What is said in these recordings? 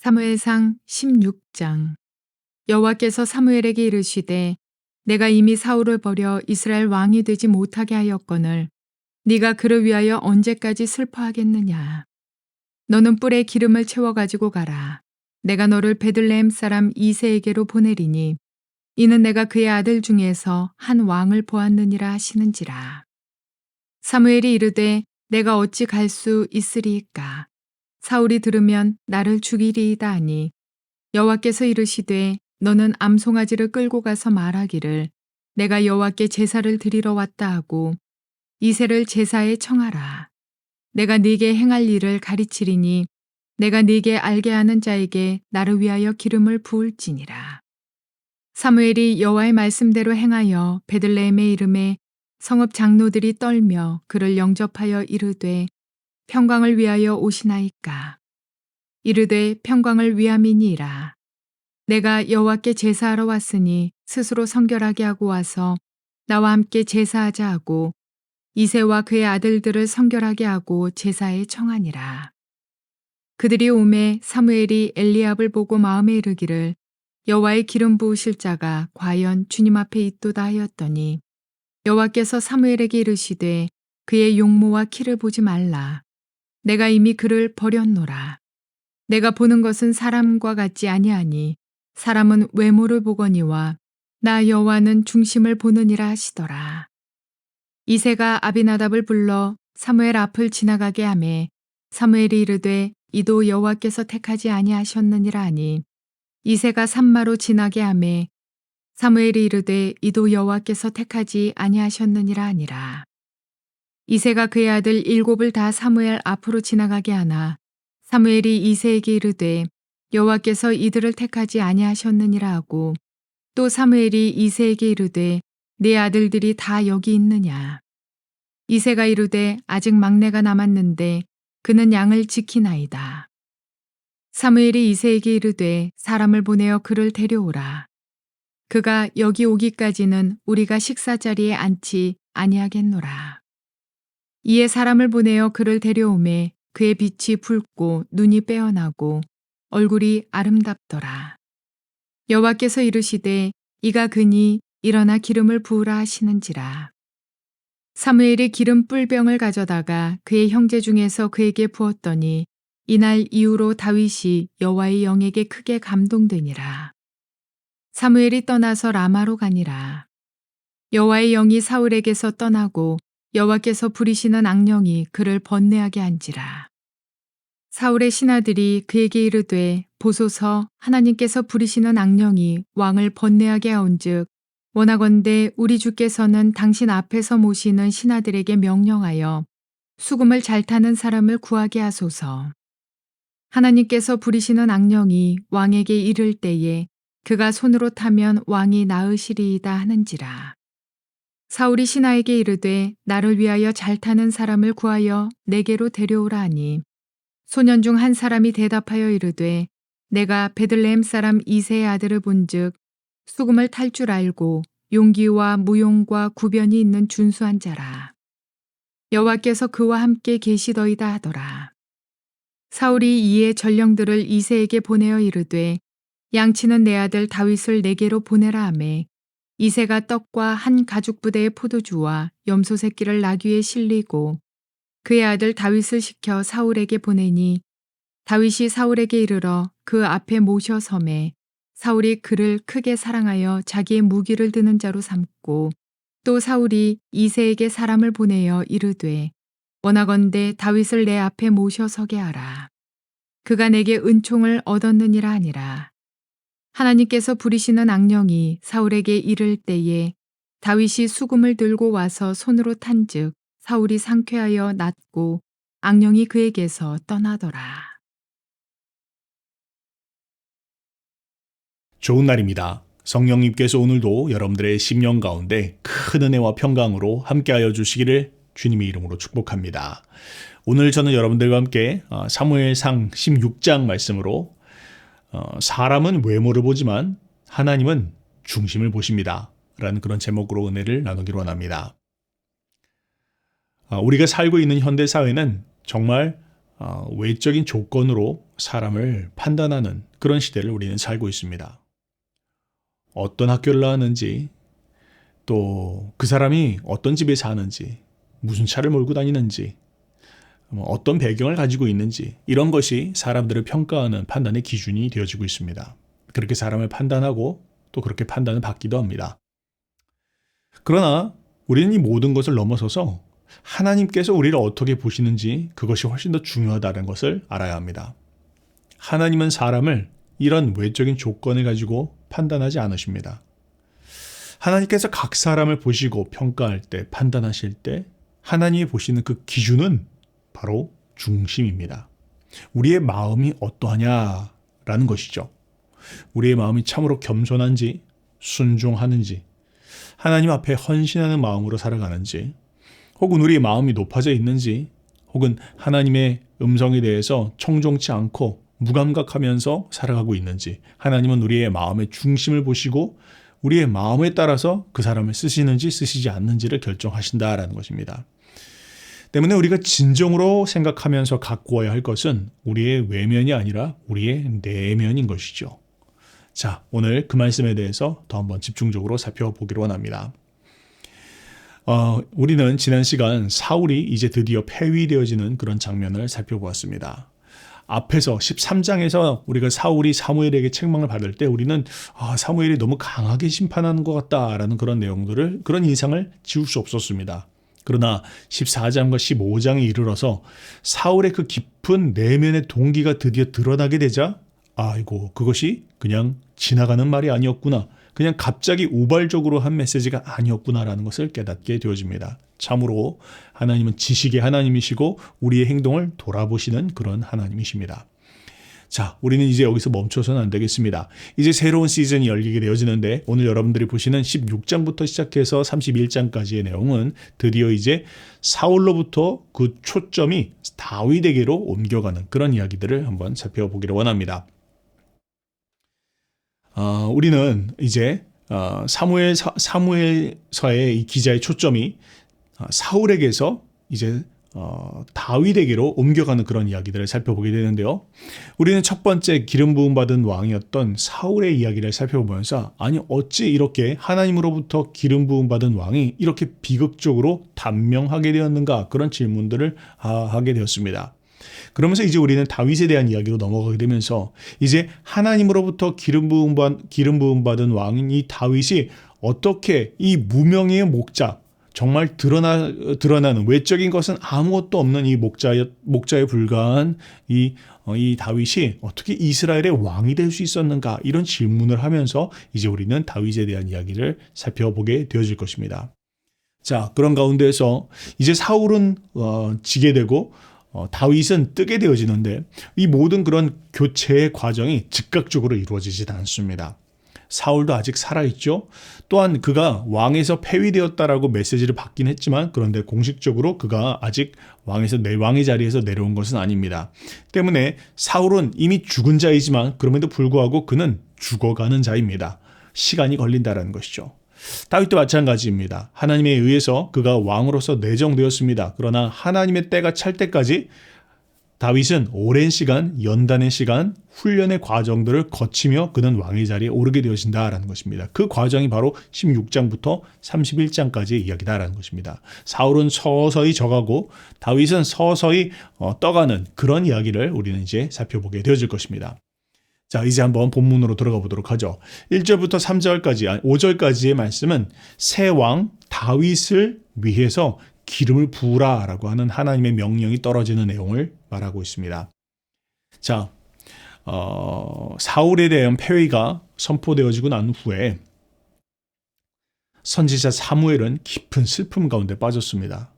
사무엘상 16장. 여호와께서 사무엘에게 이르시되 내가 이미 사울을 버려 이스라엘 왕이 되지 못하게 하였거늘 네가 그를 위하여 언제까지 슬퍼하겠느냐. 너는 뿔에 기름을 채워 가지고 가라. 내가 너를 베들레헴 사람 이새에게로 보내리니 이는 내가 그의 아들 중에서 한 왕을 보았느니라 하시는지라. 사무엘이 이르되 내가 어찌 갈 수 있으리이까. 사울이 들으면 나를 죽이리이다 하니 여호와께서 이르시되 너는 암송아지를 끌고 가서 말하기를 내가 여호와께 제사를 드리러 왔다 하고 이새를 제사에 청하라. 내가 네게 행할 일을 가르치리니 내가 네게 알게 하는 자에게 나를 위하여 기름을 부을지니라. 사무엘이 여호와의 말씀대로 행하여 베들레헴의 이름에 성읍 장로들이 떨며 그를 영접하여 이르되 평강을 위하여 오시나이까. 이르되 평강을 위함이니이다. 내가 여호와께 제사하러 왔으니 스스로 성결하게 하고 와서 나와 함께 제사하자 하고 이새와 그의 아들들을 성결하게 하고 제사에 청하니라. 그들이 오매 사무엘이 엘리압을 보고 마음에 이르기를 여호와의 기름 부으실 자가 과연 주님 앞에 있도다 하였더니 여호와께서 사무엘에게 이르시되 그의 용모와 키를 보지 말라. 내가 이미 그를 버렸노라. 내가 보는 것은 사람과 같지 아니하니 사람은 외모를 보거니와 나 여호와는 중심을 보느니라 하시더라. 이새가 아비나답을 불러 사무엘 앞을 지나가게 하매 사무엘이 이르되 이도 여호와께서 택하지 아니하셨느니라 하니 이새가 산마로 지나게 하매 사무엘이 이르되 이도 여호와께서 택하지 아니하셨느니라 하니라. 이새가 그의 아들 7을 다 사무엘 앞으로 지나가게 하나 사무엘이 이새에게 이르되 여호와께서 이들을 택하지 아니하셨느니라 하고 또 사무엘이 이새에게 이르되 네 아들들이 다 여기 있느냐. 이새가 이르되 아직 막내가 남았는데 그는 양을 지키나이다. 사무엘이 이새에게 이르되 사람을 보내어 그를 데려오라. 그가 여기 오기까지는 우리가 식사 자리에 앉지 아니하겠노라. 이에 사람을 보내어 그를 데려오매 그의 빛이 붉고 눈이 빼어나고 얼굴이 아름답더라. 여호와께서 이르시되 이가 그니 일어나 기름을 부으라 하시는지라. 사무엘이 기름 뿔병을 가져다가 그의 형제 중에서 그에게 부었더니 이날 이후로 다윗이 여호와의 영에게 크게 감동되니라. 사무엘이 떠나서 라마로 가니라. 여호와의 영이 사울에게서 떠나고 여호와께서 부리시는 악령이 그를 번뇌하게 한지라. 사울의 신하들이 그에게 이르되 보소서 하나님께서 부리시는 악령이 왕을 번뇌하게 하온즉 원하건대 우리 주께서는 당신 앞에서 모시는 신하들에게 명령하여 수금을 잘 타는 사람을 구하게 하소서. 하나님께서 부리시는 악령이 왕에게 이를 때에 그가 손으로 타면 왕이 나으시리이다 하는지라. 사울이 신하에게 이르되 나를 위하여 잘 타는 사람을 구하여 내게로 데려오라 하니 소년 중 한 사람이 대답하여 이르되 내가 베들레헴 사람 이새의 아들을 본즉 수금을 탈 줄 알고 용기와 무용과 구변이 있는 준수한 자라. 여호와께서 그와 함께 계시더이다 하더라. 사울이 이에 전령들을 이새에게 보내어 이르되 양치는 내 아들 다윗을 내게로 보내라 하매 이새가 떡과 한 가죽 부대의 포도주와 염소 새끼를 나귀에 실리고 그의 아들 다윗을 시켜 사울에게 보내니 다윗이 사울에게 이르러 그 앞에 모셔 섬에 사울이 그를 크게 사랑하여 자기의 무기를 드는 자로 삼고 또 사울이 이새에게 사람을 보내어 이르되 원하건대 다윗을 내 앞에 모셔 서게 하라. 그가 내게 은총을 얻었느니라 하니라. 하나님께서 부리시는 악령이 사울에게 이를 때에 다윗이 수금을 들고 와서 손으로 탄즉 사울이 상쾌하여 낫고 악령이 그에게서 떠나더라. 좋은 날입니다. 성령님께서 오늘도 여러분들의 심령 가운데 큰 은혜와 평강으로 함께하여 주시기를 주님의 이름으로 축복합니다. 오늘 저는 여러분들과 함께 사무엘상 16장 말씀으로 사람은 외모를 보지만 하나님은 중심을 보십니다. 라는 그런 제목으로 은혜를 나누기로 원합니다. 우리가 살고 있는 현대사회는 정말 외적인 조건으로 사람을 판단하는 그런 시대를 우리는 살고 있습니다. 어떤 학교를 나왔는지, 또 그 사람이 어떤 집에 사는지, 무슨 차를 몰고 다니는지, 어떤 배경을 가지고 있는지, 이런 것이 사람들을 평가하는 판단의 기준이 되어지고 있습니다. 그렇게 사람을 판단하고 또 그렇게 판단을 받기도 합니다. 그러나 우리는 이 모든 것을 넘어서서 하나님께서 우리를 어떻게 보시는지 그것이 훨씬 더 중요하다는 것을 알아야 합니다. 하나님은 사람을 이런 외적인 조건을 가지고 판단하지 않으십니다. 하나님께서 각 사람을 보시고 평가할 때, 판단하실 때 하나님이 보시는 그 기준은 바로 중심입니다. 우리의 마음이 어떠하냐라는 것이죠. 우리의 마음이 참으로 겸손한지, 순종하는지, 하나님 앞에 헌신하는 마음으로 살아가는지, 혹은 우리의 마음이 높아져 있는지, 혹은 하나님의 음성에 대해서 청종치 않고 무감각하면서 살아가고 있는지, 하나님은 우리의 마음의 중심을 보시고 우리의 마음에 따라서 그 사람을 쓰시는지 쓰시지 않는지를 결정하신다라는 것입니다. 때문에 우리가 진정으로 생각하면서 가꾸어야 할 것은 우리의 외면이 아니라 우리의 내면인 것이죠. 자, 오늘 그 말씀에 대해서 더 한번 집중적으로 살펴보기로 원합니다. 우리는 지난 시간 사울이 이제 드디어 폐위되어지는 그런 장면을 살펴보았습니다. 앞에서 13장에서 우리가 사울이 사무엘에게 책망을 받을 때 우리는 사무엘이 너무 강하게 심판하는 것 같다라는 그런 내용들을, 그런 인상을 지울 수 없었습니다. 그러나 14장과 15장에 이르러서 사울의 그 깊은 내면의 동기가 드디어 드러나게 되자 아이고, 그것이 그냥 지나가는 말이 아니었구나, 그냥 갑자기 우발적으로 한 메시지가 아니었구나라는 것을 깨닫게 되어집니다. 참으로 하나님은 지식의 하나님이시고 우리의 행동을 돌아보시는 그런 하나님이십니다. 자, 우리는 이제 여기서 멈춰서는 안 되겠습니다. 이제 새로운 시즌이 열리게 되어지는데 오늘 여러분들이 보시는 16장부터 시작해서 31장까지의 내용은 드디어 이제 사울로부터 그 초점이 다윗에게로 옮겨가는 그런 이야기들을 한번 살펴보기를 원합니다. 우리는 이제 사무엘서의 이 기자의 초점이 사울에게서 이제 다윗에게로 옮겨가는 그런 이야기들을 살펴보게 되는데요. 우리는 첫 번째 기름 부음 받은 왕이었던 사울의 이야기를 살펴보면서 아니 어찌 이렇게 하나님으로부터 기름 부음 받은 왕이 이렇게 비극적으로 단명하게 되었는가, 그런 질문들을 하게 되었습니다. 그러면서 이제 우리는 다윗에 대한 이야기로 넘어가게 되면서 이제 하나님으로부터 기름 부음 받은 왕인 이 다윗이 어떻게 이 무명의 목자, 정말 드러나는 외적인 것은 아무것도 없는 이 목자에 불과한 이 다윗이 어떻게 이스라엘의 왕이 될 수 있었는가, 이런 질문을 하면서 이제 우리는 다윗에 대한 이야기를 살펴보게 되어질 것입니다. 자, 그런 가운데에서 이제 사울은 지게 되고 다윗은 뜨게 되어지는데 이 모든 그런 교체의 과정이 즉각적으로 이루어지지 않습니다. 사울도 아직 살아있죠. 또한 그가 왕에서 폐위되었다라고 메시지를 받긴 했지만 그런데 공식적으로 그가 아직 왕의 자리에서 내려온 것은 아닙니다. 때문에 사울은 이미 죽은 자이지만 그럼에도 불구하고 그는 죽어가는 자입니다. 시간이 걸린다라는 것이죠. 다윗도 마찬가지입니다. 하나님에 의해서 그가 왕으로서 내정되었습니다. 그러나 하나님의 때가 찰 때까지 다윗은 오랜 시간, 연단의 시간, 훈련의 과정들을 거치며 그는 왕의 자리에 오르게 되어진다라는 것입니다. 그 과정이 바로 16장부터 31장까지의 이야기다라는 것입니다. 사울은 서서히 져가고 다윗은 서서히 떠가는 그런 이야기를 우리는 이제 살펴보게 되어질 것입니다. 자, 이제 한번 본문으로 들어가 보도록 하죠. 1절부터 3절까지, 5절까지의 말씀은 새 왕 다윗을 위해서 기름을 부으라라고 하는 하나님의 명령이 떨어지는 내용을 말하고 있습니다. 자, 사울에 대한 폐위가 선포되어지고 난 후에 선지자 사무엘은 깊은 슬픔 가운데 빠졌습니다.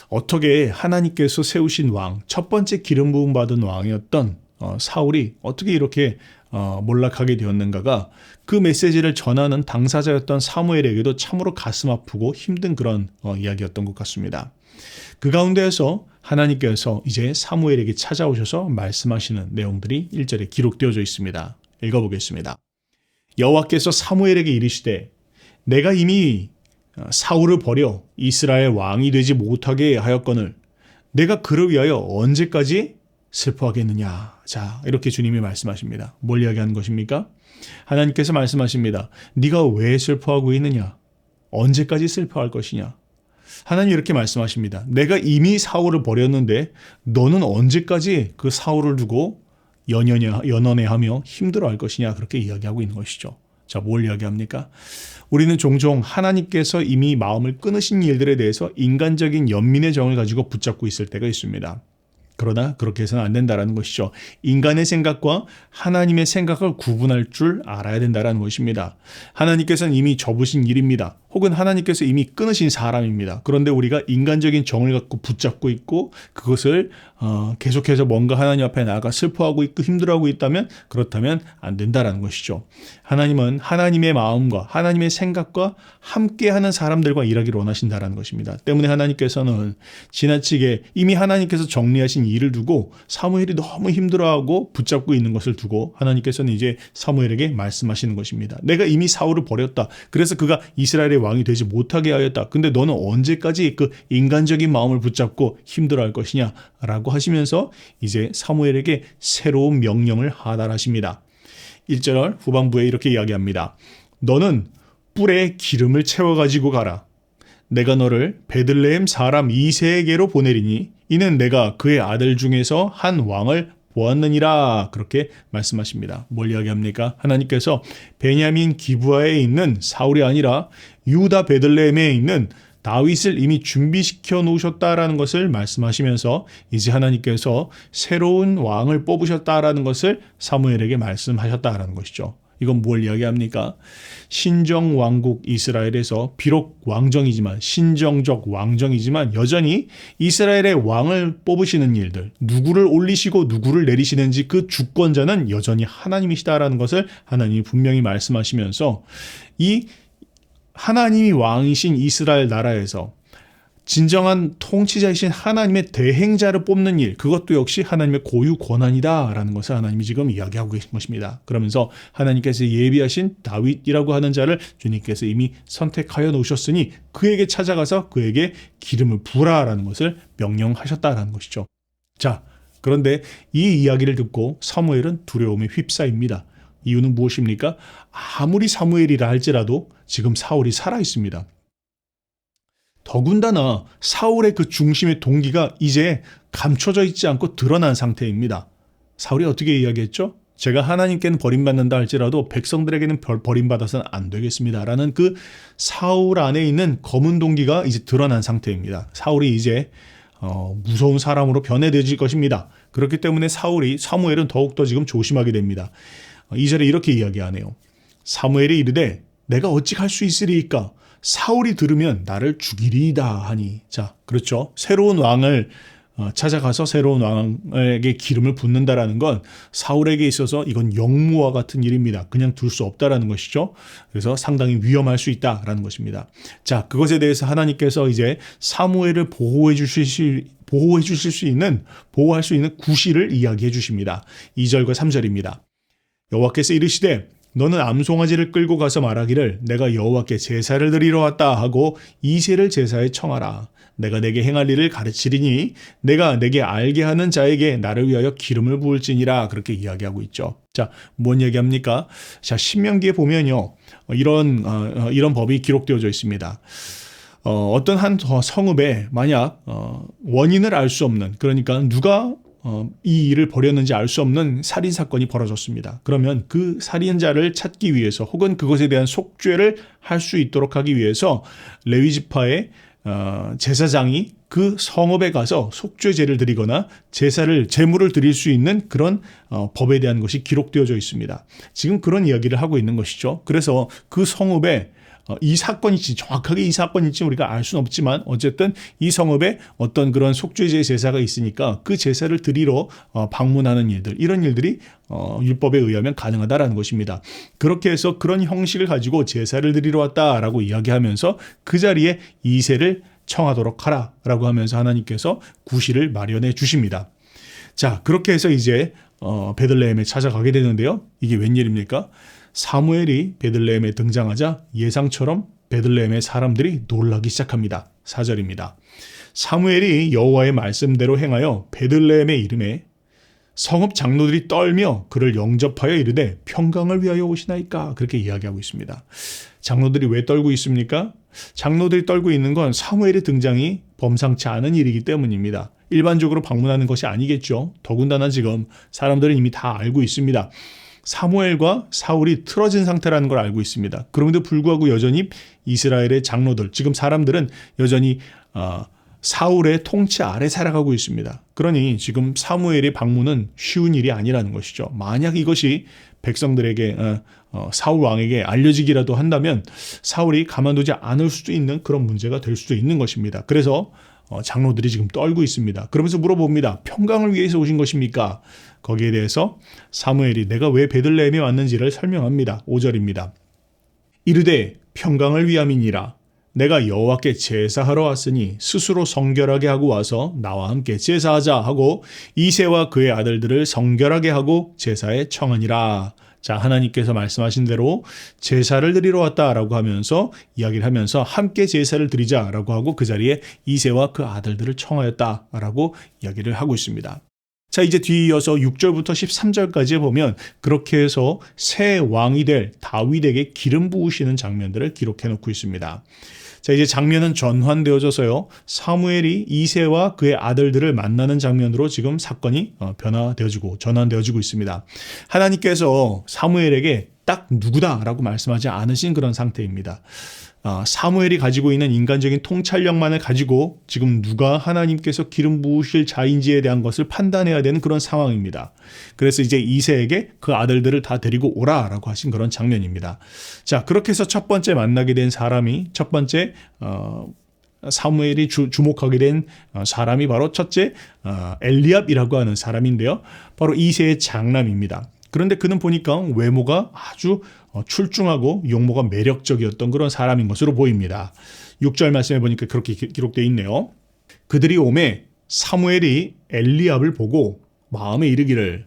어떻게 하나님께서 세우신 왕, 첫 번째 기름 부음 받은 왕이었던 사울이 어떻게 이렇게 몰락하게 되었는가가 그 메시지를 전하는 당사자였던 사무엘에게도 참으로 가슴 아프고 힘든 그런 이야기였던 것 같습니다. 그 가운데에서 하나님께서 이제 사무엘에게 찾아오셔서 말씀하시는 내용들이 1절에 기록되어져 있습니다. 읽어보겠습니다. 여호와께서 사무엘에게 이르시되 내가 이미 사울을 버려 이스라엘 왕이 되지 못하게 하였거늘 내가 그를 위하여 언제까지 슬퍼하겠느냐. 자, 이렇게 주님이 말씀하십니다. 뭘 이야기하는 것입니까? 하나님께서 말씀하십니다. 네가 왜 슬퍼하고 있느냐? 언제까지 슬퍼할 것이냐? 하나님 이렇게 말씀하십니다. 내가 이미 사울을 버렸는데 너는 언제까지 그 사울을 두고 연연해하며 힘들어할 것이냐? 그렇게 이야기하고 있는 것이죠. 자, 뭘 이야기합니까? 우리는 종종 하나님께서 이미 마음을 끊으신 일들에 대해서 인간적인 연민의 정을 가지고 붙잡고 있을 때가 있습니다. 그러나 그렇게 해서는 안 된다는 것이죠. 인간의 생각과 하나님의 생각을 구분할 줄 알아야 된다는 것입니다. 하나님께서는 이미 접으신 일입니다. 혹은 하나님께서 이미 끊으신 사람입니다. 그런데 우리가 인간적인 정을 갖고 붙잡고 있고 그것을 계속해서 뭔가 하나님 앞에 나아가 슬퍼하고 있고 힘들어하고 있다면 그렇다면 안 된다는 것이죠. 하나님은 하나님의 마음과 하나님의 생각과 함께하는 사람들과 일하기를 원하신다는 것입니다. 때문에 하나님께서는 지나치게 이미 하나님께서 정리하신 일을 두고 사무엘이 너무 힘들어하고 붙잡고 있는 것을 두고 하나님께서는 이제 사무엘에게 말씀하시는 것입니다. 내가 이미 사울을 버렸다. 그래서 그가 이스라엘의 왕이 되지 못하게 하였다. 근데 너는 언제까지 그 인간적인 마음을 붙잡고 힘들어할 것이냐? 라고 하시면서 이제 사무엘에게 새로운 명령을 하달하십니다. 1절 후반부에 이렇게 이야기합니다. 너는 뿔에 기름을 채워가지고 가라. 내가 너를 베들레헴 사람 이새에게로 보내리니 이는 내가 그의 아들 중에서 한 왕을 보았느니라. 그렇게 말씀하십니다. 뭘 이야기합니까? 하나님께서 베냐민 기브아에 있는 사울이 아니라 유다 베들레헴에 있는 다윗을 이미 준비시켜 놓으셨다라는 것을 말씀하시면서 이제 하나님께서 새로운 왕을 뽑으셨다라는 것을 사무엘에게 말씀하셨다라는 것이죠. 이건 뭘 이야기합니까? 신정 왕국 이스라엘에서 비록 왕정이지만 신정적 왕정이지만 여전히 이스라엘의 왕을 뽑으시는 일들, 누구를 올리시고 누구를 내리시는지 그 주권자는 여전히 하나님이시다라는 것을 하나님이 분명히 말씀하시면서 이 하나님이 왕이신 이스라엘 나라에서 진정한 통치자이신 하나님의 대행자를 뽑는 일, 그것도 역시 하나님의 고유 권한이다라는 것을 하나님이 지금 이야기하고 계신 것입니다. 그러면서 하나님께서 예비하신 다윗이라고 하는 자를 주님께서 이미 선택하여 놓으셨으니 그에게 찾아가서 그에게 기름을 부으라라는 것을 명령하셨다라는 것이죠. 자, 그런데 이 이야기를 듣고 사무엘은 두려움에 휩싸입니다. 이유는 무엇입니까? 아무리 사무엘이라 할지라도 지금 사울이 살아 있습니다. 더군다나 사울의 그 중심의 동기가 이제 감춰져 있지 않고 드러난 상태입니다. 사울이 어떻게 이야기했죠? 제가 하나님께는 버림받는다 할지라도 백성들에게는 버림받아서는 안 되겠습니다. 라는 그 사울 안에 있는 검은 동기가 이제 드러난 상태입니다. 사울이 이제 무서운 사람으로 변해질 것입니다. 그렇기 때문에 사무엘은 더욱더 지금 조심하게 됩니다. 2절에 이렇게 이야기하네요. 사무엘이 이르되 내가 어찌 갈 수 있으리이까? 사울이 들으면 나를 죽이리이다 하니. 자, 그렇죠. 새로운 왕을 찾아가서 새로운 왕에게 기름을 붓는다라는 건 사울에게 있어서 이건 영무와 같은 일입니다. 그냥 둘 수 없다라는 것이죠. 그래서 상당히 위험할 수 있다라는 것입니다. 자, 그것에 대해서 하나님께서 이제 사무엘을 보호할 수 있는 구실을 이야기해 주십니다. 2절과 3절입니다. 여호와께서 이르시되 너는 암송아지를 끌고 가서 말하기를 내가 여호와께 제사를 드리러 왔다 하고 이새를 제사에 청하라. 내가 내게 행할 일을 가르치리니 내가 내게 알게 하는 자에게 나를 위하여 기름을 부을지니라. 그렇게 이야기하고 있죠. 자, 뭔 얘기합니까? 자, 신명기에 보면요. 이런 법이 기록되어져 있습니다. 어떤 한 성읍에 만약 원인을 알 수 없는, 그러니까 누가 이 일을 벌였는지 알 수 없는 살인사건이 벌어졌습니다. 그러면 그 살인자를 찾기 위해서 혹은 그것에 대한 속죄를 할 수 있도록 하기 위해서 레위지파의 제사장이 그 성읍에 가서 속죄제를 드리거나 제물을 드릴 수 있는 그런 법에 대한 것이 기록되어져 있습니다. 지금 그런 이야기를 하고 있는 것이죠. 그래서 그 성읍에 정확하게 이 사건일지 우리가 알 수는 없지만 어쨌든 이 성읍에 어떤 그런 속죄제 제사가 있으니까 그 제사를 드리러 방문하는 일들, 이런 일들이 율법에 의하면 가능하다라는 것입니다. 그렇게 해서 그런 형식을 가지고 제사를 드리러 왔다라고 이야기하면서 그 자리에 이새를 청하도록 하라라고 하면서 하나님께서 구실을 마련해 주십니다. 자, 그렇게 해서 이제 베들레헴에 찾아가게 되는데요. 이게 웬일입니까? 사무엘이 베들레헴에 등장하자 예상처럼 베들레헴의 사람들이 놀라기 시작합니다. 4절입니다. 사무엘이 여호와의 말씀대로 행하여 베들레헴의 이름에 성읍 장로들이 떨며 그를 영접하여 이르되 평강을 위하여 오시나이까 그렇게 이야기하고 있습니다. 장로들이 왜 떨고 있습니까? 장로들이 떨고 있는 건 사무엘의 등장이 범상치 않은 일이기 때문입니다. 일반적으로 방문하는 것이 아니겠죠. 더군다나 지금 사람들은 이미 다 알고 있습니다. 사무엘과 사울이 틀어진 상태라는 걸 알고 있습니다. 그럼에도 불구하고 여전히 이스라엘의 장로들, 지금 사람들은 여전히 사울의 통치 아래 살아가고 있습니다. 그러니 지금 사무엘의 방문은 쉬운 일이 아니라는 것이죠. 만약 이것이 백성들에게 사울 왕에게 알려지기라도 한다면 사울이 가만두지 않을 수도 있는 그런 문제가 될 수도 있는 것입니다. 그래서 장로들이 지금 떨고 있습니다. 그러면서 물어봅니다. 평강을 위해서 오신 것입니까? 거기에 대해서 사무엘이 내가 왜 베들레헴에 왔는지를 설명합니다. 5절입니다. 이르되 평강을 위함이니라. 내가 여호와께 제사하러 왔으니 스스로 성결하게 하고 와서 나와 함께 제사하자 하고 이새와 그의 아들들을 성결하게 하고 제사에 청하니라. 자, 하나님께서 말씀하신 대로 제사를 드리러 왔다라고 하면서 이야기를 하면서 함께 제사를 드리자라고 하고 그 자리에 이새와 그 아들들을 청하였다라고 이야기를 하고 있습니다. 자, 이제 뒤이어서 6절부터 13절까지 보면 그렇게 해서 새 왕이 될 다윗에게 기름 부으시는 장면들을 기록해 놓고 있습니다. 자, 이제 장면은 전환되어져서요. 사무엘이 이새와 그의 아들들을 만나는 장면으로 지금 사건이 변화되어지고 전환되어지고 있습니다. 하나님께서 사무엘에게 딱 누구다라고 말씀하지 않으신 그런 상태입니다. 사무엘이 가지고 있는 인간적인 통찰력만을 가지고 지금 누가 하나님께서 기름 부으실 자인지에 대한 것을 판단해야 되는 그런 상황입니다. 그래서 이제 이새에게 그 아들들을 다 데리고 오라라고 하신 그런 장면입니다. 자, 그렇게 해서 첫 번째 만나게 된 사람이 첫 번째 사무엘이 주목하게 된 사람이 바로 첫째 엘리압이라고 하는 사람인데요. 바로 이새의 장남입니다. 그런데 그는 보니까 외모가 아주 출중하고 용모가 매력적이었던 그런 사람인 것으로 보입니다. 6절 말씀해 보니까 그렇게 기록되어 있네요. 그들이 오매 사무엘이 엘리압을 보고 마음에 이르기를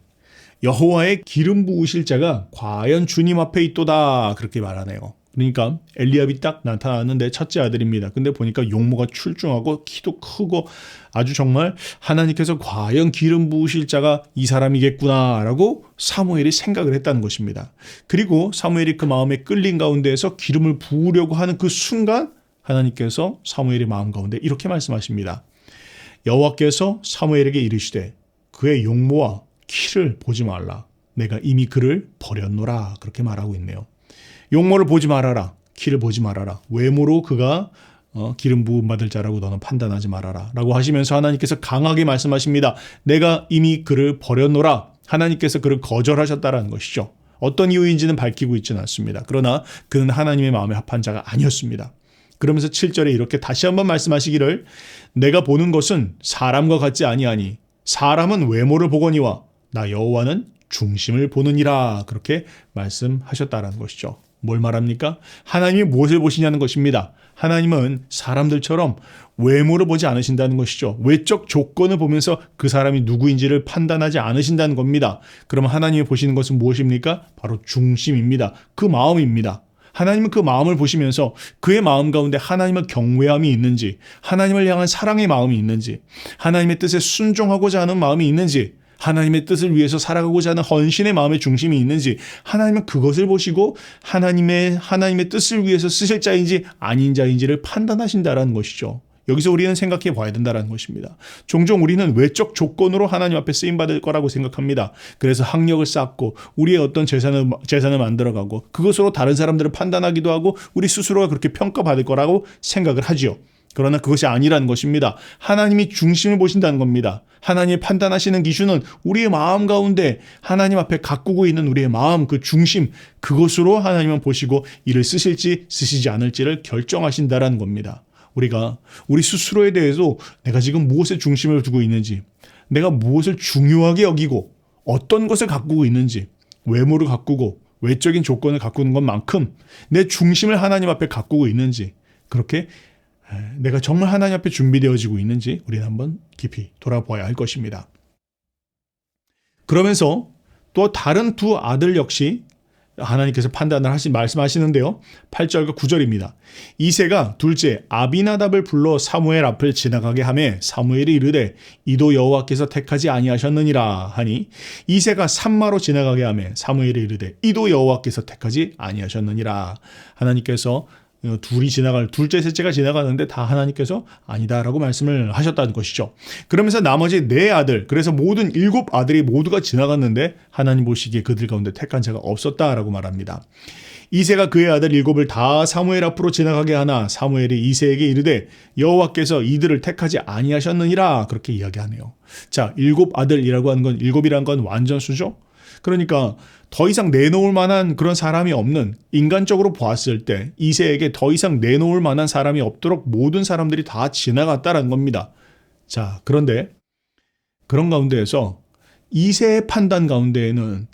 여호와의 기름 부으실 자가 과연 주님 앞에 있도다 그렇게 말하네요. 그러니까 엘리압이 딱 나타났는데 첫째 아들입니다. 근데 보니까 용모가 출중하고 키도 크고 아주 정말 하나님께서 과연 기름 부으실 자가 이 사람이겠구나라고 사무엘이 생각을 했다는 것입니다. 그리고 사무엘이 그 마음에 끌린 가운데에서 기름을 부으려고 하는 그 순간 하나님께서 사무엘의 마음 가운데 이렇게 말씀하십니다. 여호와께서 사무엘에게 이르시되 그의 용모와 키를 보지 말라. 내가 이미 그를 버렸노라. 그렇게 말하고 있네요. 용모를 보지 말아라. 키를 보지 말아라. 외모로 그가 기름 부음 받을 자라고 너는 판단하지 말아라. 라고 하시면서 하나님께서 강하게 말씀하십니다. 내가 이미 그를 버렸노라. 하나님께서 그를 거절하셨다라는 것이죠. 어떤 이유인지는 밝히고 있지는 않습니다. 그러나 그는 하나님의 마음에 합한 자가 아니었습니다. 그러면서 7절에 이렇게 다시 한번 말씀하시기를 내가 보는 것은 사람과 같지 아니하니 사람은 외모를 보거니와 나 여호와는 중심을 보느니라. 그렇게 말씀하셨다라는 것이죠. 뭘 말합니까? 하나님이 무엇을 보시냐는 것입니다. 하나님은 사람들처럼 외모를 보지 않으신다는 것이죠. 외적 조건을 보면서 그 사람이 누구인지를 판단하지 않으신다는 겁니다. 그럼 하나님이 보시는 것은 무엇입니까? 바로 중심입니다. 그 마음입니다. 하나님은 그 마음을 보시면서 그의 마음 가운데 하나님을 경외함이 있는지, 하나님을 향한 사랑의 마음이 있는지, 하나님의 뜻에 순종하고자 하는 마음이 있는지, 하나님의 뜻을 위해서 살아가고자 하는 헌신의 마음의 중심이 있는지 하나님은 그것을 보시고 하나님의 뜻을 위해서 쓰실 자인지 아닌 자인지를 판단하신다라는 것이죠. 여기서 우리는 생각해 봐야 된다는 것입니다. 종종 우리는 외적 조건으로 하나님 앞에 쓰임받을 거라고 생각합니다. 그래서 학력을 쌓고 우리의 어떤 재산을 만들어가고 그것으로 다른 사람들을 판단하기도 하고 우리 스스로가 그렇게 평가받을 거라고 생각을 하지요. 그러나 그것이 아니라는 것입니다. 하나님이 중심을 보신다는 겁니다. 하나님이 판단하시는 기준은 우리의 마음 가운데 하나님 앞에 가꾸고 있는 우리의 마음 그 중심 그것으로 하나님은 보시고 이를 쓰실지 쓰시지 않을지를 결정하신다라는 겁니다. 우리가 우리 스스로에 대해서 내가 지금 무엇에 중심을 두고 있는지 내가 무엇을 중요하게 여기고 어떤 것을 가꾸고 있는지 외모를 가꾸고 외적인 조건을 가꾸는 것만큼 내 중심을 하나님 앞에 가꾸고 있는지 그렇게 내가 정말 하나님 앞에 준비되어지고 있는지 우리는 한번 깊이 돌아보아야 할 것입니다. 그러면서 또 다른 두 아들 역시 하나님께서 판단을 말씀하시는데요. 8절과 9절입니다. 이새가 둘째 아비나답을 불러 사무엘 앞을 지나가게 하매 사무엘이 이르되 이도 여호와께서 택하지 아니하셨느니라 하니 이새가 산마로 지나가게 하매 사무엘이 이르되 이도 여호와께서 택하지 아니하셨느니라. 하나님께서 둘째, 셋째가 지나가는데 다 하나님께서 아니다라고 말씀을 하셨다는 것이죠. 그러면서 나머지 네 아들, 그래서 모든 7 아들이 모두가 지나갔는데 하나님 보시기에 그들 가운데 택한 자가 없었다라고 말합니다. 이새가 그의 아들 7을 다 사무엘 앞으로 지나가게 하나 사무엘이 이새에게 이르되 여호와께서 이들을 택하지 아니하셨느니라 그렇게 이야기하네요. 자, 7 아들이라고 하는 건 7이란 건 완전수죠. 그러니까 더 이상 내놓을 만한 그런 사람이 없는, 인간적으로 보았을 때 이새에게 더 이상 내놓을 만한 사람이 없도록 모든 사람들이 다 지나갔다라는 겁니다. 자, 그런데 그런 가운데에서 이새의 판단 가운데에는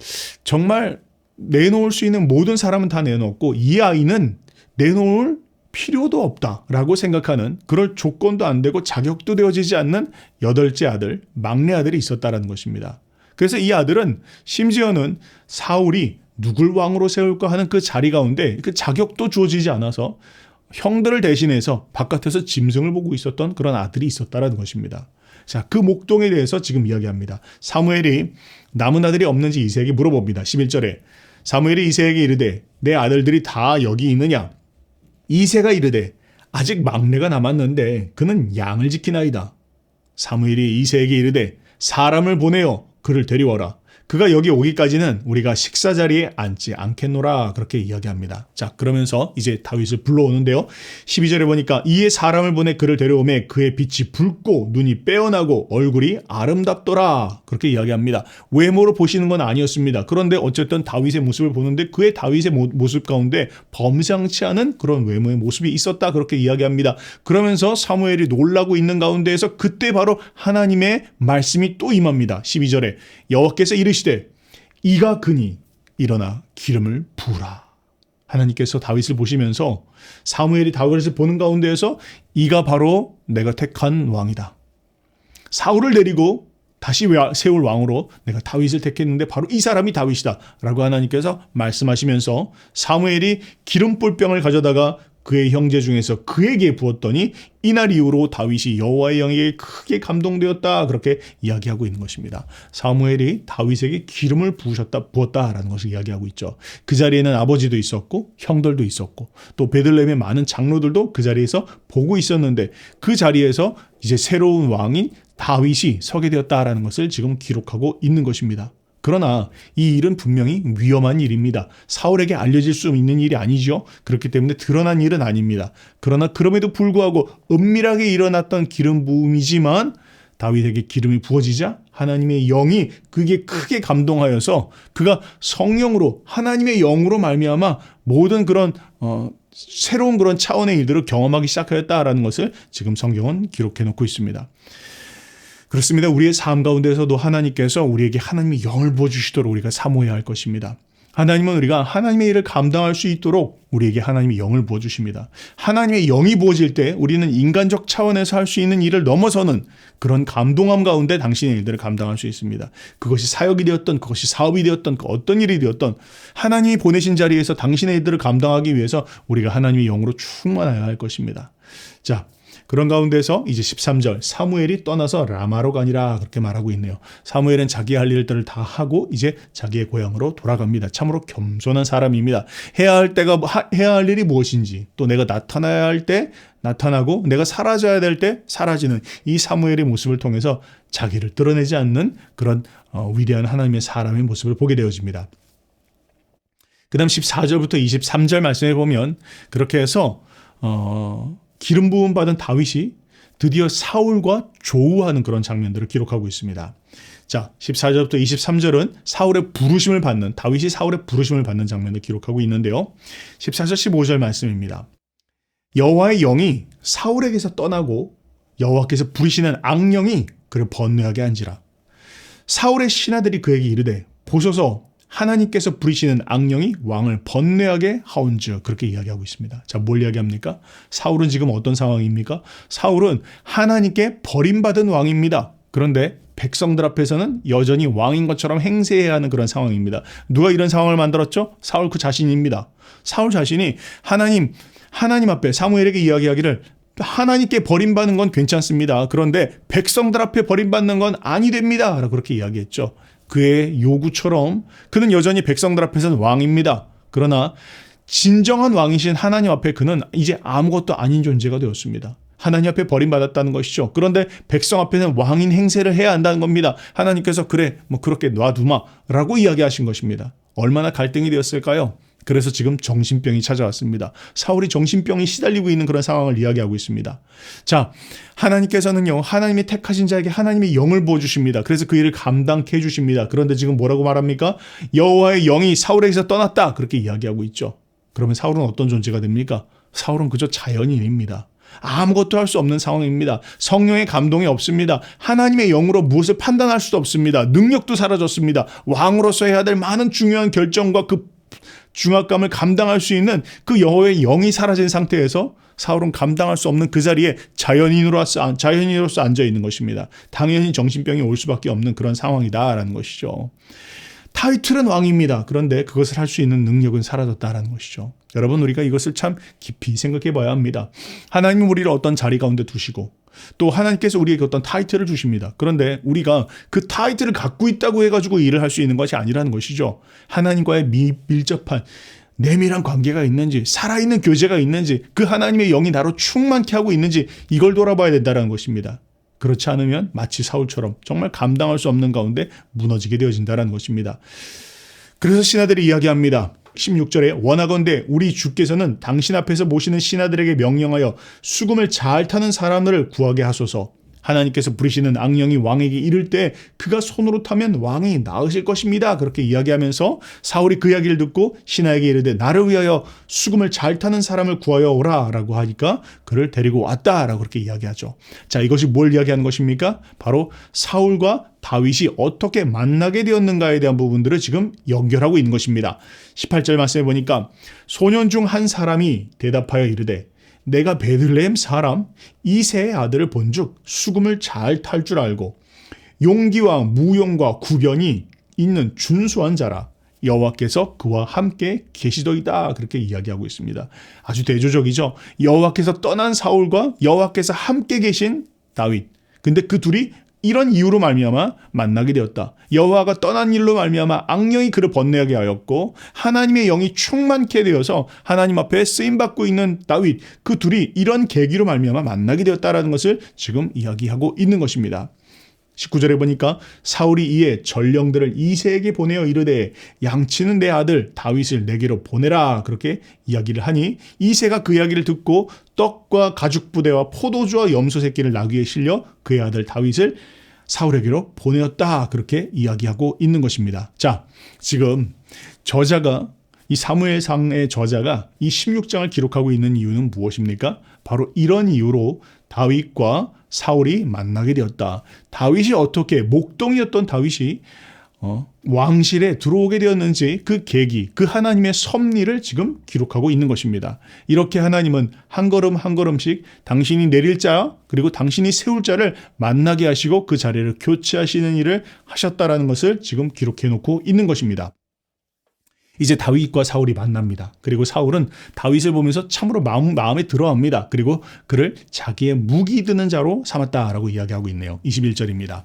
정말 내놓을 수 있는 모든 사람은 다 내놓았고 이 아이는 내놓을 필요도 없다라고 생각하는, 그럴 조건도 안 되고 자격도 되어지지 않는 8째 아들, 막내 아들이 있었다라는 것입니다. 그래서 이 아들은 심지어는 사울이 누굴 왕으로 세울까 하는 그 자리 가운데 그 자격도 주어지지 않아서 형들을 대신해서 바깥에서 짐승을 보고 있었던 그런 아들이 있었다라는 것입니다. 자, 그 목동에 대해서 지금 이야기합니다. 사무엘이 남은 아들이 없는지 이새에게 물어봅니다. 11절에 사무엘이 이새에게 이르되 내 아들들이 다 여기 있느냐? 이새가 이르되 아직 막내가 남았는데 그는 양을 지키나이다. 사무엘이 이새에게 이르되 사람을 보내어 그를 데려와라. 그가 여기 오기까지는 우리가 식사 자리에 앉지 않겠노라. 그렇게 이야기합니다. 자, 그러면서 이제 다윗을 불러오는데요. 12절에 보니까 이에 사람을 보내 그를 데려오매 그의 빛이 붉고 눈이 빼어나고 얼굴이 아름답더라. 그렇게 이야기합니다. 외모로 보시는 건 아니었습니다. 그런데 어쨌든 다윗의 모습을 보는데 그의 다윗의 모습 가운데 범상치 않은 그런 외모의 모습이 있었다. 그렇게 이야기합니다. 그러면서 사무엘이 놀라고 있는 가운데에서 그때 바로 하나님의 말씀이 또 임합니다. 12절에 여호와께서 이르시되 이가 그니 일어나 기름을 부으라. 하나님께서 다윗을 보시면서 사무엘이 다윗을 보는 가운데에서 이가 바로 내가 택한 왕이다. 사울을 내리고 다시 세울 왕으로 내가 다윗을 택했는데 바로 이 사람이 다윗이다 라고 하나님께서 말씀하시면서 사무엘이 기름불병을 가져다가 그의 형제 중에서 그에게 부었더니 이날 이후로 다윗이 여호와의 영에게 크게 감동되었다. 그렇게 이야기하고 있는 것입니다. 사무엘이 다윗에게 기름을 부었다라는 것을 이야기하고 있죠. 그 자리에는 아버지도 있었고 형들도 있었고 또 베들레헴의 많은 장로들도 그 자리에서 보고 있었는데 그 자리에서 이제 새로운 왕인 다윗이 서게 되었다라는 것을 지금 기록하고 있는 것입니다. 그러나 이 일은 분명히 위험한 일입니다. 사울에게 알려질 수 있는 일이 아니죠. 그렇기 때문에 드러난 일은 아닙니다. 그러나 그럼에도 불구하고 은밀하게 일어났던 기름 부음이지만 다윗에게 기름이 부어지자 하나님의 영이 그게 크게 감동하여서 그가 성령으로 하나님의 영으로 말미암아 모든 그런 새로운 그런 차원의 일들을 경험하기 시작하였다라는 것을 지금 성경은 기록해 놓고 있습니다. 그렇습니다. 우리의 삶 가운데서도 하나님께서 우리에게 하나님의 영을 부어주시도록 우리가 사모해야 할 것입니다. 하나님은 우리가 하나님의 일을 감당할 수 있도록 우리에게 하나님의 영을 부어주십니다. 하나님의 영이 부어질 때 우리는 인간적 차원에서 할 수 있는 일을 넘어서는 그런 감동함 가운데 당신의 일들을 감당할 수 있습니다. 그것이 사역이 되었던, 그것이 사업이 되었던, 그 어떤 일이 되었던 하나님이 보내신 자리에서 당신의 일들을 감당하기 위해서 우리가 하나님의 영으로 충만해야 할 것입니다. 자, 그런 가운데서 이제 13절 사무엘이 떠나서 라마로 가니라 그렇게 말하고 있네요. 사무엘은 자기 할 일들을 다 하고 이제 자기의 고향으로 돌아갑니다. 참으로 겸손한 사람입니다. 해야 할 일이 무엇인지 또 내가 나타나야 할 때 나타나고 내가 사라져야 될 때 사라지는 이 사무엘의 모습을 통해서 자기를 드러내지 않는 그런 위대한 하나님의 사람의 모습을 보게 되어집니다. 그 다음 14절부터 23절 말씀해 보면 그렇게 해서 기름 부음 받은 다윗이 드디어 사울과 조우하는 그런 장면들을 기록하고 있습니다. 자, 14절부터 23절은 사울의 부르심을 받는, 다윗이 사울의 부르심을 받는 장면을 기록하고 있는데요. 14절 15절 말씀입니다. 여호와의 영이 사울에게서 떠나고 여호와께서 부리시는 악령이 그를 번뇌하게 한지라. 사울의 신하들이 그에게 이르되 보소서 하나님께서 부리시는 악령이 왕을 번뇌하게 하온즉 그렇게 이야기하고 있습니다. 자, 뭘 이야기합니까? 사울은 지금 어떤 상황입니까? 사울은 하나님께 버림받은 왕입니다. 그런데 백성들 앞에서는 여전히 왕인 것처럼 행세해야 하는 그런 상황입니다. 누가 이런 상황을 만들었죠? 사울 그 자신입니다. 사울 자신이 하나님 앞에 사무엘에게 이야기하기를 하나님께 버림받는 건 괜찮습니다. 그런데 백성들 앞에 버림받는 건 아니 됩니다. 라고 그렇게 이야기했죠. 그의 요구처럼 그는 여전히 백성들 앞에서는 왕입니다. 그러나 진정한 왕이신 하나님 앞에 그는 이제 아무것도 아닌 존재가 되었습니다. 하나님 앞에 버림받았다는 것이죠. 그런데 백성 앞에는 왕인 행세를 해야 한다는 겁니다. 하나님께서 그래 그렇게 놔두마 라고 이야기하신 것입니다. 얼마나 갈등이 되었을까요? 그래서 지금 정신병이 찾아왔습니다. 사울이 정신병이 시달리고 있는 그런 상황을 이야기하고 있습니다. 자, 하나님께서는요, 하나님이 택하신 자에게 하나님의 영을 부어주십니다. 그래서 그 일을 감당케 해주십니다. 그런데 지금 뭐라고 말합니까? 여호와의 영이 사울에게서 떠났다. 그렇게 이야기하고 있죠. 그러면 사울은 어떤 존재가 됩니까? 사울은 그저 자연인입니다. 아무것도 할 수 없는 상황입니다. 성령의 감동이 없습니다. 하나님의 영으로 무엇을 판단할 수도 없습니다. 능력도 사라졌습니다. 왕으로서 해야 될 많은 중요한 결정과 그 중압감을 감당할 수 있는 그 여호와의 영이 사라진 상태에서 사울은 감당할 수 없는 그 자리에 자연인으로서 앉아 있는 것입니다. 당연히 정신병이 올 수밖에 없는 그런 상황이다라는 것이죠. 타이틀은 왕입니다. 그런데 그것을 할 수 있는 능력은 사라졌다라는 것이죠. 여러분, 우리가 이것을 참 깊이 생각해 봐야 합니다. 하나님은 우리를 어떤 자리 가운데 두시고 또 하나님께서 우리에게 어떤 타이틀을 주십니다. 그런데 우리가 그 타이틀을 갖고 있다고 해가지고 일을 할 수 있는 것이 아니라는 것이죠. 하나님과의 밀접한 내밀한 관계가 있는지, 살아있는 교제가 있는지, 그 하나님의 영이 나로 충만케 하고 있는지 이걸 돌아봐야 된다는 것입니다. 그렇지 않으면 마치 사울처럼 정말 감당할 수 없는 가운데 무너지게 되어진다는 것입니다. 그래서 신하들이 이야기합니다. 16절에 원하건대 우리 주께서는 당신 앞에서 모시는 신하들에게 명령하여 수금을 잘 타는 사람들을 구하게 하소서. 하나님께서 부리시는 악령이 왕에게 이를 때 그가 손으로 타면 왕이 나으실 것입니다. 그렇게 이야기하면서 사울이 그 이야기를 듣고 신하에게 이르되 나를 위하여 수금을 잘 타는 사람을 구하여 오라 라고 하니까 그를 데리고 왔다 라고 그렇게 이야기하죠. 자, 이것이 뭘 이야기하는 것입니까? 바로 사울과 다윗이 어떻게 만나게 되었는가에 대한 부분들을 지금 연결하고 있는 것입니다. 18절 말씀해 보니까 소년 중 한 사람이 대답하여 이르되 내가 베들레헴 사람 이새의 아들을 본즉 수금을 잘 탈 줄 알고 용기와 무용과 구변이 있는 준수한 자라. 여호와께서 그와 함께 계시더이다. 그렇게 이야기하고 있습니다. 아주 대조적이죠. 여호와께서 떠난 사울과 여호와께서 함께 계신 다윗. 근데 그 둘이 이런 이유로 말미암아 만나게 되었다. 여호와가 떠난 일로 말미암아 악령이 그를 번뇌하게 하였고 하나님의 영이 충만케 되어서 하나님 앞에 쓰임받고 있는 다윗, 그 둘이 이런 계기로 말미암아 만나게 되었다라는 것을 지금 이야기하고 있는 것입니다. 19절에 보니까 사울이 이에 전령들을 이새에게 보내어 이르되 양치는 내 아들 다윗을 내게로 보내라 그렇게 이야기를 하니 이새가 그 이야기를 듣고 떡과 가죽 부대와 포도주와 염소 새끼를 나귀에 실려 그의 아들 다윗을 사울에게로 보내었다 그렇게 이야기하고 있는 것입니다. 자, 지금 저자가 이 사무엘상의 저자가 이 16장을 기록하고 있는 이유는 무엇입니까? 바로 이런 이유로 다윗과 사울이 만나게 되었다. 다윗이 어떻게 목동이었던 다윗이 왕실에 들어오게 되었는지 그 계기, 그 하나님의 섭리를 지금 기록하고 있는 것입니다. 이렇게 하나님은 한 걸음 한 걸음씩 당신이 내릴 자 그리고 당신이 세울 자를 만나게 하시고 그 자리를 교체하시는 일을 하셨다라는 것을 지금 기록해 놓고 있는 것입니다. 이제 다윗과 사울이 만납니다. 그리고 사울은 다윗을 보면서 참으로 마음에 들어합니다. 그리고 그를 자기의 무기 드는 자로 삼았다라고 이야기하고 있네요. 21절입니다.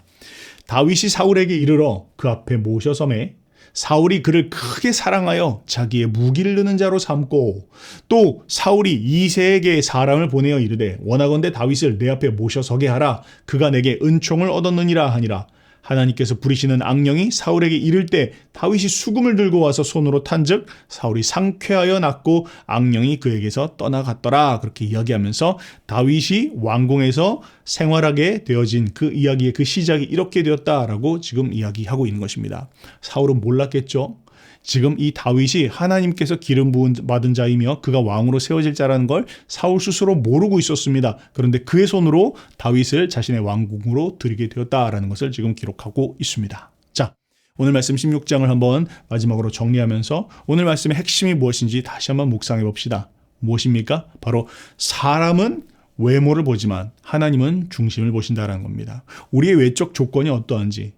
다윗이 사울에게 이르러 그 앞에 모셔섬에 사울이 그를 크게 사랑하여 자기의 무기를 드는 자로 삼고 또 사울이 이새에게 사람을 보내어 이르되 원하건대 다윗을 내 앞에 모셔서게 하라. 그가 내게 은총을 얻었느니라 하니라. 하나님께서 부리시는 악령이 사울에게 이를 때 다윗이 수금을 들고 와서 손으로 탄즉 사울이 상쾌하여 났고 악령이 그에게서 떠나갔더라. 그렇게 이야기하면서 다윗이 왕궁에서 생활하게 되어진 그 이야기의 그 시작이 이렇게 되었다라고 지금 이야기하고 있는 것입니다. 사울은 몰랐겠죠. 지금 이 다윗이 하나님께서 기름 부음 받은 자이며 그가 왕으로 세워질 자라는 걸 사울 스스로 모르고 있었습니다. 그런데 그의 손으로 다윗을 자신의 왕궁으로 들이게 되었다라는 것을 지금 기록하고 있습니다. 자, 오늘 말씀 16장을 한번 마지막으로 정리하면서 오늘 말씀의 핵심이 무엇인지 다시 한번 묵상해 봅시다. 무엇입니까? 바로 사람은 외모를 보지만 하나님은 중심을 보신다는 겁니다. 우리의 외적 조건이 어떠한지,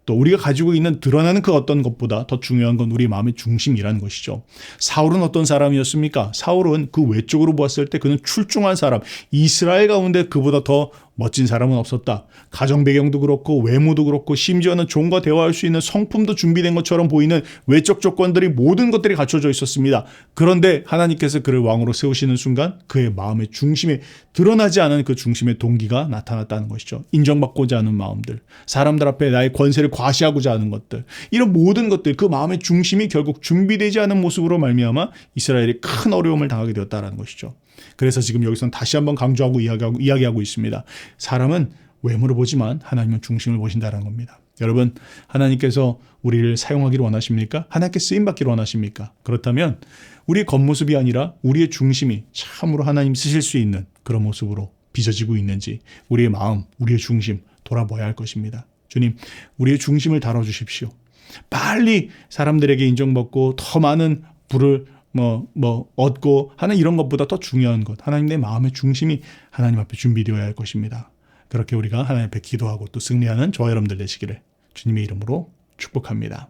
또 우리가 가지고 있는 드러나는 그 어떤 것보다 더 중요한 건 우리 마음의 중심이라는 것이죠. 사울은 어떤 사람이었습니까? 사울은 그 외적으로 보았을 때 그는 출중한 사람, 이스라엘 가운데 그보다 더 멋진 사람은 없었다. 가정 배경도 그렇고 외모도 그렇고 심지어는 종과 대화할 수 있는 성품도 준비된 것처럼 보이는 외적 조건들이 모든 것들이 갖춰져 있었습니다. 그런데 하나님께서 그를 왕으로 세우시는 순간 그의 마음의 중심에 드러나지 않은 그 중심의 동기가 나타났다는 것이죠. 인정받고자 하는 마음들, 사람들 앞에 나의 권세를 과시하고자 하는 것들, 이런 모든 것들, 그 마음의 중심이 결국 준비되지 않은 모습으로 말미암아 이스라엘이 큰 어려움을 당하게 되었다는 것이죠. 그래서 지금 여기서는 다시 한번 강조하고 이야기하고 있습니다. 사람은 외모를 보지만 하나님은 중심을 보신다는 겁니다. 여러분, 하나님께서 우리를 사용하기를 원하십니까? 하나님께 쓰임받기를 원하십니까? 그렇다면 우리의 겉모습이 아니라 우리의 중심이 참으로 하나님 쓰실 수 있는 그런 모습으로 빚어지고 있는지 우리의 마음, 우리의 중심 돌아봐야 할 것입니다. 주님, 우리의 중심을 다뤄주십시오. 빨리 사람들에게 인정받고 더 많은 부를 얻고 하는 이런 것보다 더 중요한 것, 하나님 내 마음의 중심이 하나님 앞에 준비되어야 할 것입니다. 그렇게 우리가 하나님 앞에 기도하고 또 승리하는 저와 여러분들 되시기를 주님의 이름으로 축복합니다.